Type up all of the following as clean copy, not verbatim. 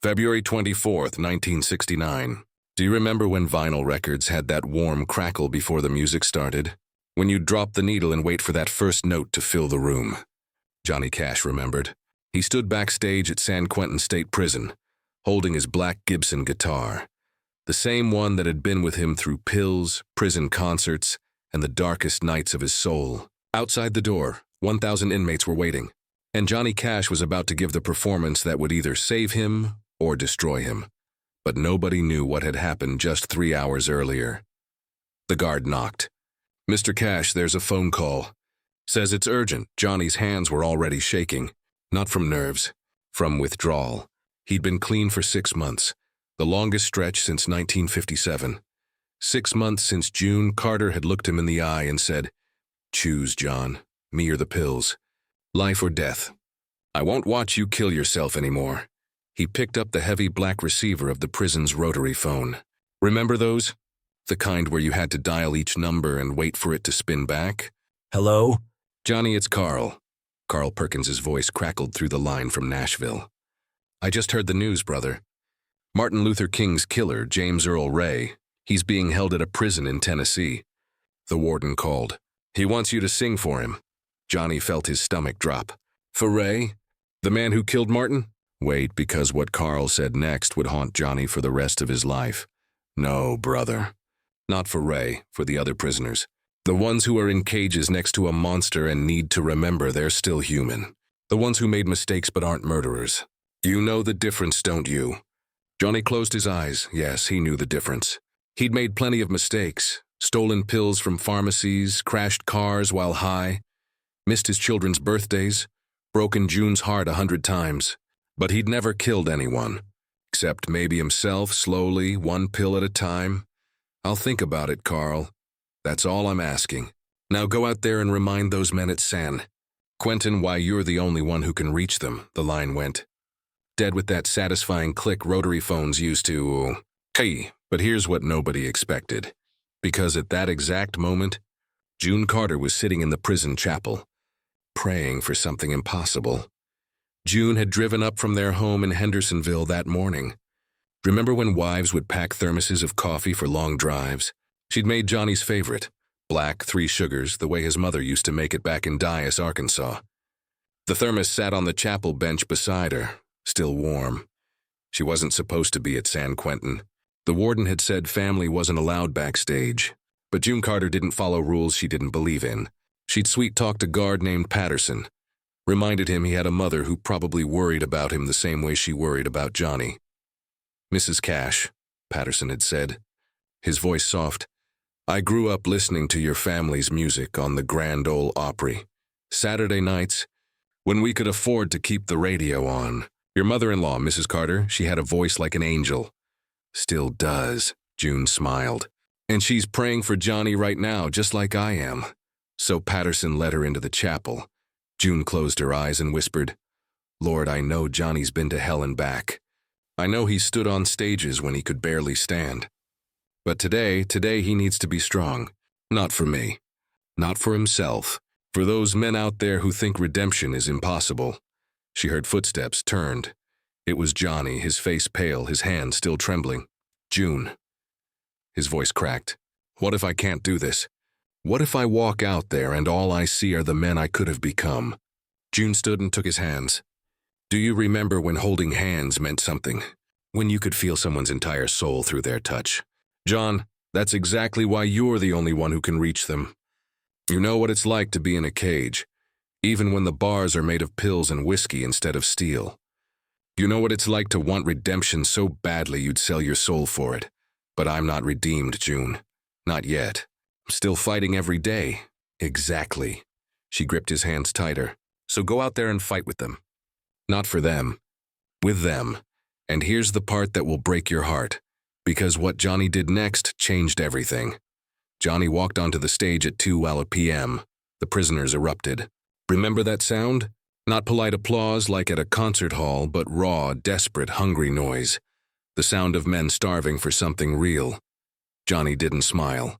February 24th, 1969. Do you remember when vinyl records had that warm crackle before the music started? When you'd drop the needle and wait for that first note to fill the room? Johnny Cash remembered. He stood backstage at San Quentin State Prison, holding his black Gibson guitar, the same one that had been with him through pills, prison concerts, and the darkest nights of his soul. Outside the door, 1,000 inmates were waiting, and Johnny Cash was about to give the performance that would either save him or destroy him. But nobody knew what had happened just 3 hours earlier. The guard knocked. "Mr. Cash, there's a phone call. Says it's urgent." Johnny's hands were already shaking, not from nerves, from withdrawal. He'd been clean for 6 months, the longest stretch since 1957. 6 months since June Carter had looked him in the eye and said, "Choose, John, me or the pills. Life or death. I won't watch you kill yourself anymore." He picked up the heavy black receiver of the prison's rotary phone. Remember those? The kind where you had to dial each number and wait for it to spin back? "Hello?" "Johnny, it's Carl." Carl Perkins's voice crackled through the line from Nashville. "I just heard the news, brother. Martin Luther King's killer, James Earl Ray, he's being held at a prison in Tennessee." The warden called. "He wants you to sing for him." Johnny felt his stomach drop. "For Ray? The man who killed Martin?" Wait, because what Carl said next would haunt Johnny for the rest of his life. "No, brother. Not for Ray, for the other prisoners. The ones who are in cages next to a monster and need to remember they're still human. The ones who made mistakes but aren't murderers. You know the difference, don't you?" Johnny closed his eyes. Yes, he knew the difference. He'd made plenty of mistakes. Stolen pills from pharmacies, crashed cars while high, missed his children's birthdays, broken June's heart 100 times. But he'd never killed anyone, except maybe himself, slowly, one pill at a time. "I'll think about it, Carl. That's all I'm asking. Now go out there and remind those men at San Quentin why you're the only one who can reach them," the line went. Dead with that satisfying click rotary phones used to. Hey, but here's what nobody expected. Because at that exact moment, June Carter was sitting in the prison chapel, praying for something impossible. June had driven up from their home in Hendersonville that morning. Remember when wives would pack thermoses of coffee for long drives? She'd made Johnny's favorite, black, 3 sugars, the way his mother used to make it back in Dyess, Arkansas. The thermos sat on the chapel bench beside her, still warm. She wasn't supposed to be at San Quentin. The warden had said family wasn't allowed backstage, but June Carter didn't follow rules she didn't believe in. She'd sweet-talked a guard named Patterson, reminded him he had a mother who probably worried about him the same way she worried about Johnny. "Mrs. Cash," Patterson had said, his voice soft, "I grew up listening to your family's music on the Grand Ole Opry. Saturday nights, when we could afford to keep the radio on. Your mother-in-law, Mrs. Carter, she had a voice like an angel." "Still does," June smiled. "And she's praying for Johnny right now, just like I am." So Patterson led her into the chapel. June closed her eyes and whispered, "Lord, I know Johnny's been to hell and back. I know he stood on stages when he could barely stand. But today he needs to be strong. Not for me. Not for himself. For those men out there who think redemption is impossible." She heard footsteps, turned. It was Johnny, his face pale, his hand still trembling. "June." His voice cracked. "What if I can't do this? What if I walk out there and all I see are the men I could have become?" June stood and took his hands. "Do you remember when holding hands meant something? When you could feel someone's entire soul through their touch? John, that's exactly why you're the only one who can reach them. You know what it's like to be in a cage, even when the bars are made of pills and whiskey instead of steel. You know what it's like to want redemption so badly you'd sell your soul for it. But I'm not redeemed, June. Not yet. I'm still fighting every day." "Exactly." She gripped his hands tighter. "So go out there and fight with them. Not for them. With them. And here's the part that will break your heart. Because what Johnny did next changed everything." Johnny walked onto the stage at 2 p.m. The prisoners erupted. Remember that sound? Not polite applause like at a concert hall, but raw, desperate, hungry noise. The sound of men starving for something real. Johnny didn't smile.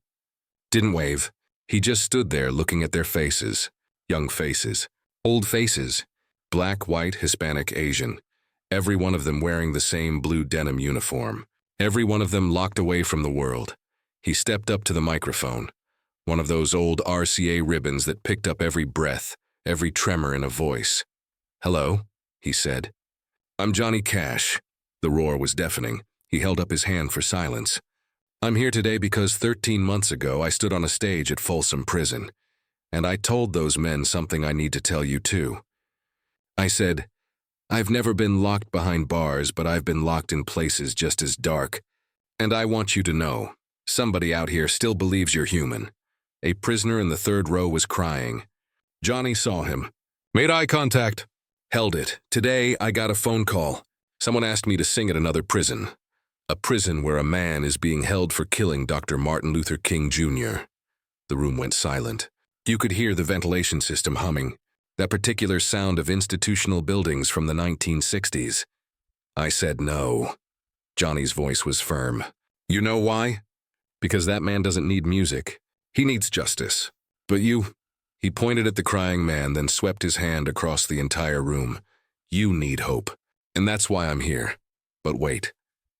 Didn't wave. He just stood there looking at their faces. Young faces. Old faces. Black, white, Hispanic, Asian. every one of them wearing the same blue denim uniform, every one of them locked away from the world. He stepped up to the microphone, one of those old RCA ribbons that picked up every breath, every tremor in a voice. "Hello," he said. "I'm Johnny Cash." The roar was deafening. He held up his hand for silence. "I'm here today because 13 months ago I stood on a stage at Folsom Prison, and I told those men something I need to tell you too. I said, I've never been locked behind bars, but I've been locked in places just as dark. And I want you to know, somebody out here still believes you're human." A prisoner in the third row was crying. Johnny saw him, made eye contact, held it. "Today I got a phone call. Someone asked me to sing at another prison. A prison where a man is being held for killing Dr. Martin Luther King Jr. The room went silent. You could hear the ventilation system humming, that particular sound of institutional buildings from the 1960s. I said no. Johnny's voice was firm. "You know why? Because that man doesn't need music. He needs justice. But you..." He pointed at the crying man, then swept his hand across the entire room. "You need hope. And that's why I'm here. But wait.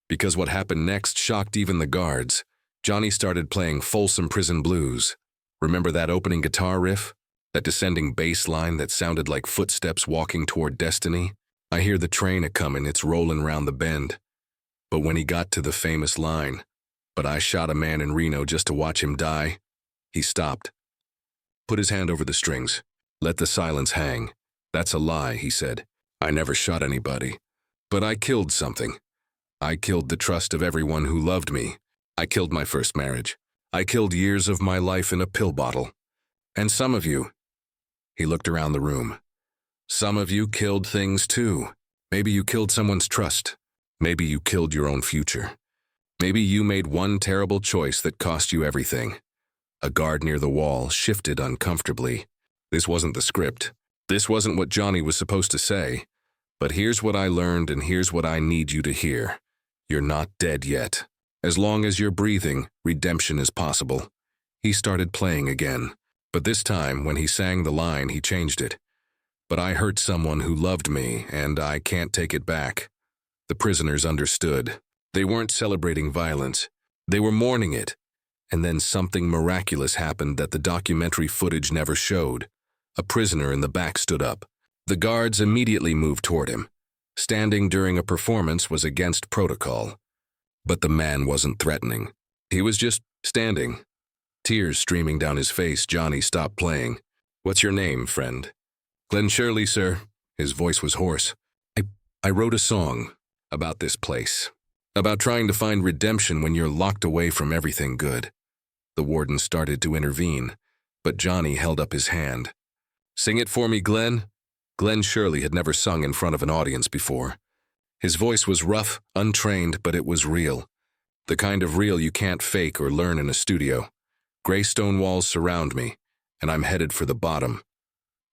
Because what happened next shocked even the guards. Johnny started playing Folsom Prison blues. Remember that opening guitar riff? That descending bass line that sounded like footsteps walking toward destiny? I hear the train a-comin', it's rollin' round the bend." But when he got to the famous line, "But I shot a man in Reno just to watch him die," he stopped. Put his hand over the strings. Let the silence hang. "That's a lie," he said. "I never shot anybody. But I killed something. I killed the trust of everyone who loved me. I killed my first marriage. I killed years of my life in a pill bottle. And some of you..." He looked around the room. "Some of you killed things too. Maybe you killed someone's trust. Maybe you killed your own future. Maybe you made one terrible choice that cost you everything." A guard near the wall shifted uncomfortably. This wasn't the script. This wasn't what Johnny was supposed to say. But here's what I learned, and here's what I need you to hear. You're not dead yet. As long as you're breathing, redemption is possible. He started playing again. But this time, when he sang the line, he changed it. "But I hurt someone who loved me, and I can't take it back." The prisoners understood. They weren't celebrating violence. They were mourning it. And then something miraculous happened that the documentary footage never showed. A prisoner in the back stood up. The guards immediately moved toward him. Standing during a performance was against protocol. But the man wasn't threatening. He was just standing. Tears streaming down his face, Johnny stopped playing. "What's your name, friend?" "Glen Sherley, sir." His voice was hoarse. I wrote a song about this place. About trying to find redemption when you're locked away from everything good." The warden started to intervene, but Johnny held up his hand. "Sing it for me, Glen." Glen Sherley had never sung in front of an audience before. His voice was rough, untrained, but it was real. The kind of real you can't fake or learn in a studio. "Gray stone walls surround me, and I'm headed for the bottom."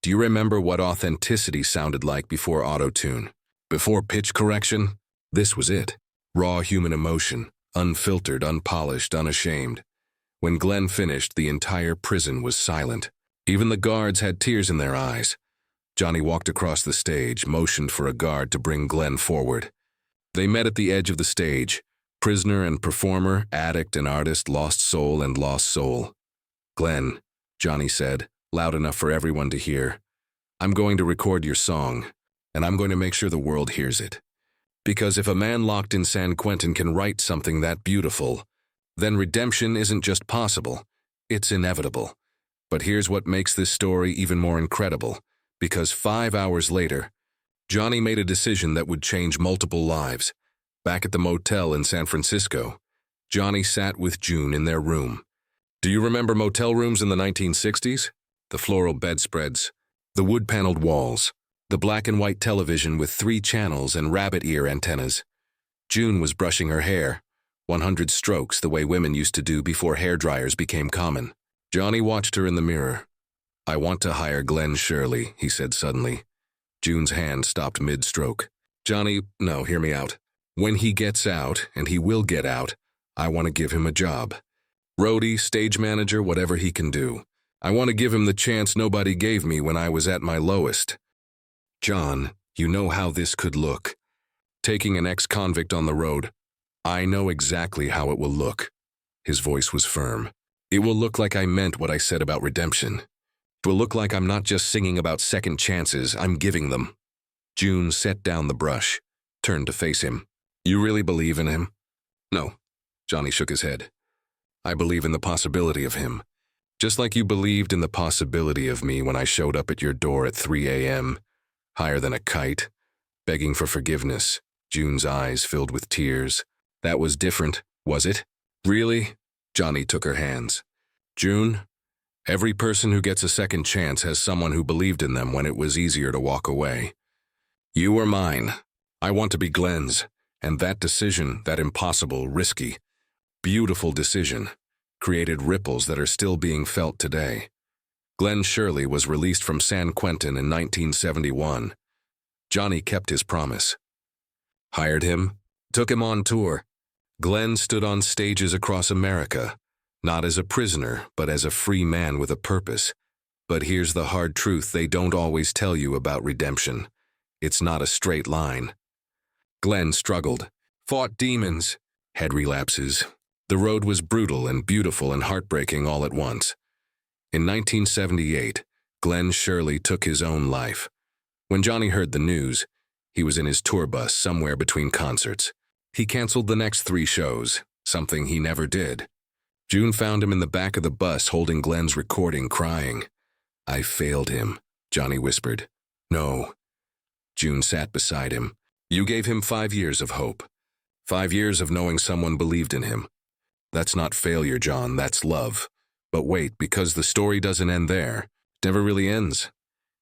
Do you remember what authenticity sounded like before auto-tune? Before pitch correction? This was it. Raw human emotion, unfiltered, unpolished, unashamed. When Glen finished, the entire prison was silent. Even the guards had tears in their eyes. Johnny walked across the stage, motioned for a guard to bring Glen forward. They met at the edge of the stage. Prisoner and performer, addict and artist, lost soul and lost soul. "Glen," Johnny said, loud enough for everyone to hear, "I'm going to record your song, and I'm going to make sure the world hears it. Because if a man locked in San Quentin can write something that beautiful, then redemption isn't just possible, it's inevitable. But here's what makes this story even more incredible, because 5 hours later, Johnny made a decision that would change multiple lives. Back at the motel in San Francisco, Johnny sat with June in their room. Do you remember motel rooms in the 1960s? The floral bedspreads, the wood-paneled walls, the black and white television with 3 channels and rabbit ear antennas. June was brushing her hair, 100 strokes the way women used to do before hair dryers became common. Johnny watched her in the mirror. "I want to hire Glen Sherley," he said suddenly. June's hand stopped mid-stroke. "Johnny, no, hear me out. When he gets out, and he will get out, I want to give him a job. Roadie, stage manager, whatever he can do. I want to give him the chance nobody gave me when I was at my lowest. John, you know how this could look. taking an ex-convict on the road. I know exactly how it will look. His voice was firm. It will look like I meant what I said about redemption. It will look like I'm not just singing about second chances, I'm giving them. June set down the brush, turned to face him. You really believe in him? No. Johnny shook his head. I believe in the possibility of him. Just like you believed in the possibility of me when I showed up at your door at 3 a.m., higher than a kite, begging for forgiveness. June's eyes filled with tears. That was different, was it? Really? Johnny took her hands. June, every person who gets a second chance has someone who believed in them when it was easier to walk away. You were mine. I want to be Glen's. And that decision, that impossible, risky, beautiful decision, created ripples that are still being felt today. Glen Sherley was released from San Quentin in 1971. Johnny kept his promise. Hired him, took him on tour. Glen stood on stages across America, not as a prisoner, but as a free man with a purpose. But here's the hard truth they don't always tell you about redemption. It's not a straight line. Glen struggled, fought demons, had relapses. The road was brutal and beautiful and heartbreaking all at once. In 1978, Glen Sherley took his own life. When Johnny heard the news, he was in his tour bus somewhere between concerts. He canceled the next 3 shows, something he never did. June found him in the back of the bus holding Glen's recording, crying. I failed him, Johnny whispered. No. June sat beside him. You gave him 5 years of hope. 5 years of knowing someone believed in him. That's not failure, John, that's love. But wait, because the story doesn't end there. It never really ends.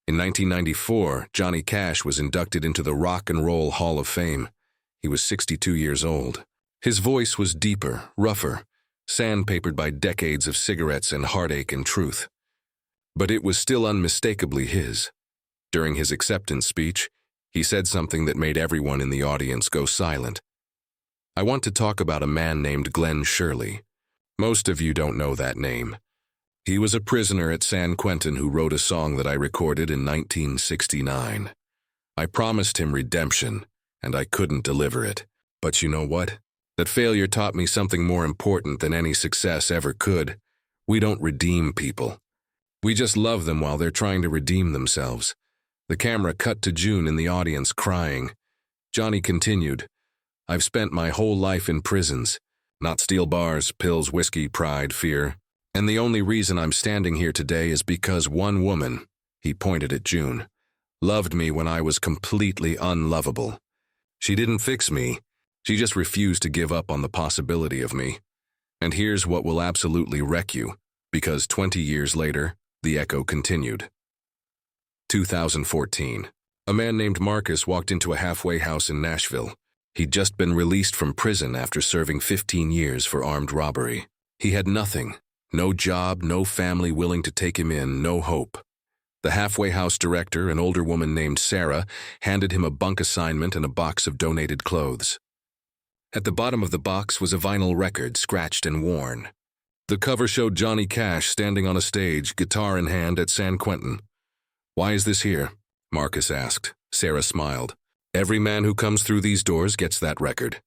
In 1994, Johnny Cash was inducted into the Rock and Roll Hall of Fame. He was 62 years old. His voice was deeper, rougher, sandpapered by decades of cigarettes and heartache and truth. But it was still unmistakably his. During his acceptance speech, he said something that made everyone in the audience go silent. I want to talk about a man named Glen Sherley. Most of you don't know that name. He was a prisoner at San Quentin who wrote a song that I recorded in 1969. I promised him redemption, and I couldn't deliver it. But you know what? That failure taught me something more important than any success ever could. We don't redeem people. We just love them while they're trying to redeem themselves. The camera cut to June in the audience crying. Johnny continued, I've spent my whole life in prisons. Not steel bars, pills, whiskey, pride, fear. And the only reason I'm standing here today is because one woman, he pointed at June, loved me when I was completely unlovable. She didn't fix me. She just refused to give up on the possibility of me. And here's what will absolutely wreck you, because 20 years later, the echo continued. 2014. A man named Marcus walked into a halfway house in Nashville. He'd just been released from prison after serving 15 years for armed robbery. He had nothing. No job, no family willing to take him in, no hope. The halfway house director, an older woman named Sarah, handed him a bunk assignment and a box of donated clothes. At the bottom of the box was a vinyl record, scratched and worn. The cover showed Johnny Cash standing on a stage, guitar in hand, at San Quentin. Why is this here? Marcus asked. Sarah smiled. Every man who comes through these doors gets that record.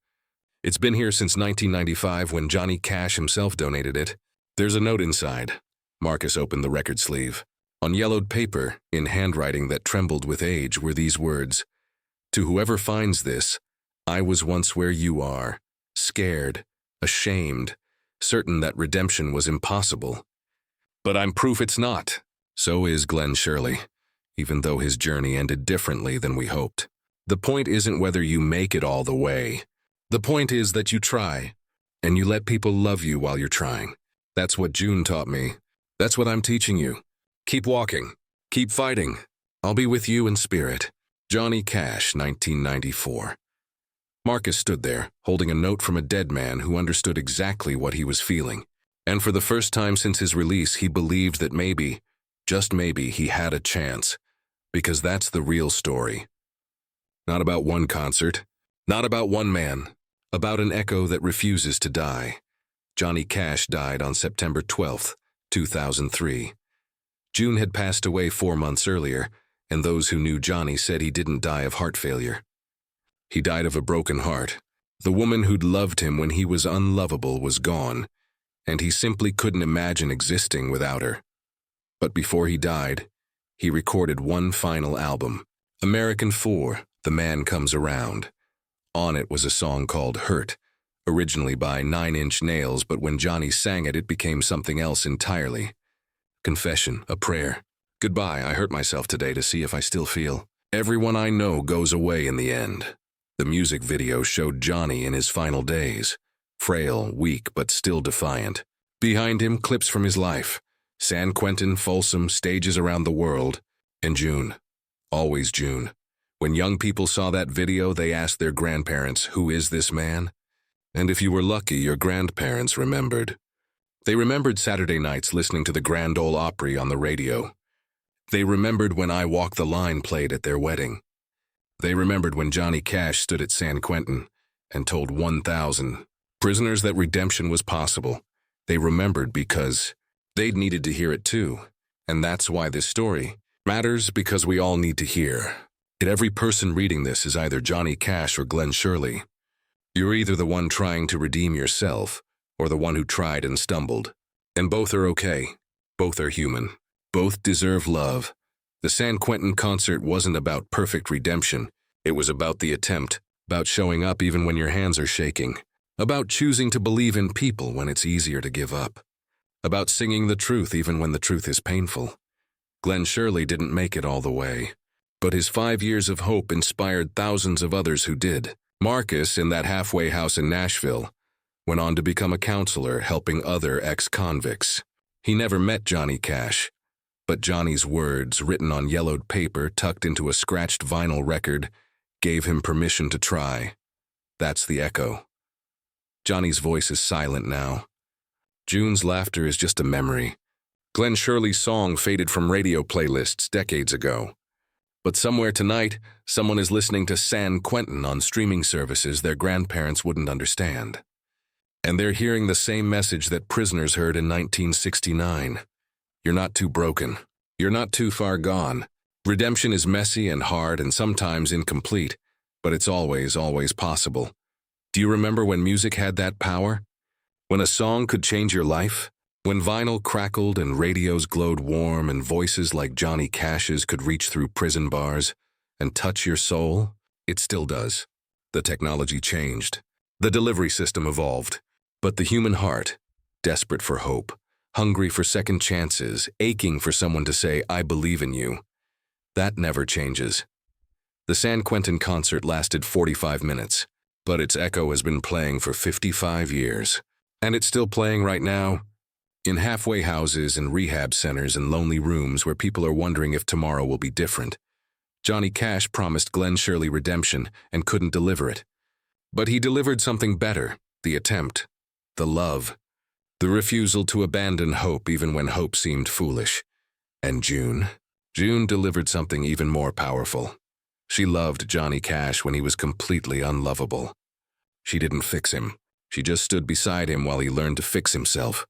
It's been here since 1995 when Johnny Cash himself donated it. There's a note inside. Marcus opened the record sleeve. On yellowed paper, in handwriting that trembled with age, were these words. To whoever finds this, I was once where you are, scared, ashamed, certain that redemption was impossible. But I'm proof it's not. So is Glen Sherley, even though his journey ended differently than we hoped. The point isn't whether you make it all the way. The point is that you try, and you let people love you while you're trying. That's what June taught me. That's what I'm teaching you. Keep walking. Keep fighting. I'll be with you in spirit. Johnny Cash, 1994. Marcus stood there, holding a note from a dead man who understood exactly what he was feeling. And for the first time since his release, he believed that maybe, just maybe, he had a chance. Because that's the real story. Not about one concert. Not about one man. About an echo that refuses to die. Johnny Cash died on September 12, 2003. June had passed away 4 months earlier, and those who knew Johnny said he didn't die of heart failure. He died of a broken heart. The woman who'd loved him when he was unlovable was gone, and he simply couldn't imagine existing without her. But before he died, he recorded one final album, American 4, The Man Comes Around. On it was a song called Hurt, originally by 9 Inch Nails, but when Johnny sang it, it became something else entirely. Confession, a prayer. Goodbye, I hurt myself today to see if I still feel. Everyone I know goes away in the end. The music video showed Johnny in his final days, frail, weak, but still defiant. Behind him, clips from his life. San Quentin, Folsom, stages around the world. And June. Always June. When young people saw that video, they asked their grandparents, "Who is this man?" And if you were lucky, your grandparents remembered. They remembered Saturday nights listening to the Grand Ole Opry on the radio. They remembered when I Walk the Line played at their wedding. They remembered when Johnny Cash stood at San Quentin and told 1,000 prisoners that redemption was possible. They remembered because they'd needed to hear it too. And that's why this story matters, because we all need to hear it. Every person reading this is either Johnny Cash or Glen Sherley. You're either the one trying to redeem yourself or the one who tried and stumbled. And both are okay. Both are human. Both deserve love. The San Quentin concert wasn't about perfect redemption. It was about the attempt, about showing up even when your hands are shaking, about choosing to believe in people when it's easier to give up, about singing the truth even when the truth is painful. Glen Sherley didn't make it all the way, but his 5 years of hope inspired thousands of others who did. Marcus, in that halfway house in Nashville, went on to become a counselor helping other ex-convicts. He never met Johnny Cash, but Johnny's words, written on yellowed paper tucked into a scratched vinyl record, gave him permission to try. That's the echo. Johnny's voice is silent now. June's laughter is just a memory. Glen Sherley's song faded from radio playlists decades ago. But somewhere tonight, someone is listening to San Quentin on streaming services their grandparents wouldn't understand. And they're hearing the same message that prisoners heard in 1969. You're not too broken. You're not too far gone. Redemption is messy and hard and sometimes incomplete, but it's always, always possible. Do you remember when music had that power? When a song could change your life? When vinyl crackled and radios glowed warm and voices like Johnny Cash's could reach through prison bars and touch your soul? It still does. The technology changed. The delivery system evolved. But the human heart, desperate for hope, hungry for second chances, aching for someone to say, "I believe in you," that never changes. The San Quentin concert lasted 45 minutes, but its echo has been playing for 55 years. And it's still playing right now, in halfway houses and rehab centers and lonely rooms where people are wondering if tomorrow will be different. Johnny Cash promised Glen Sherley redemption and couldn't deliver it. But he delivered something better, the attempt, the love, the refusal to abandon hope even when hope seemed foolish. And June delivered something even more powerful. She loved Johnny Cash when he was completely unlovable. She didn't fix him. She just stood beside him while he learned to fix himself.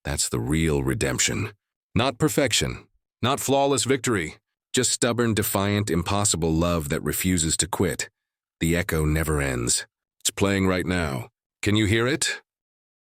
That's the real redemption. Not perfection, not flawless victory, just stubborn, defiant, impossible love that refuses to quit. The echo never ends. It's playing right now. Can you hear it?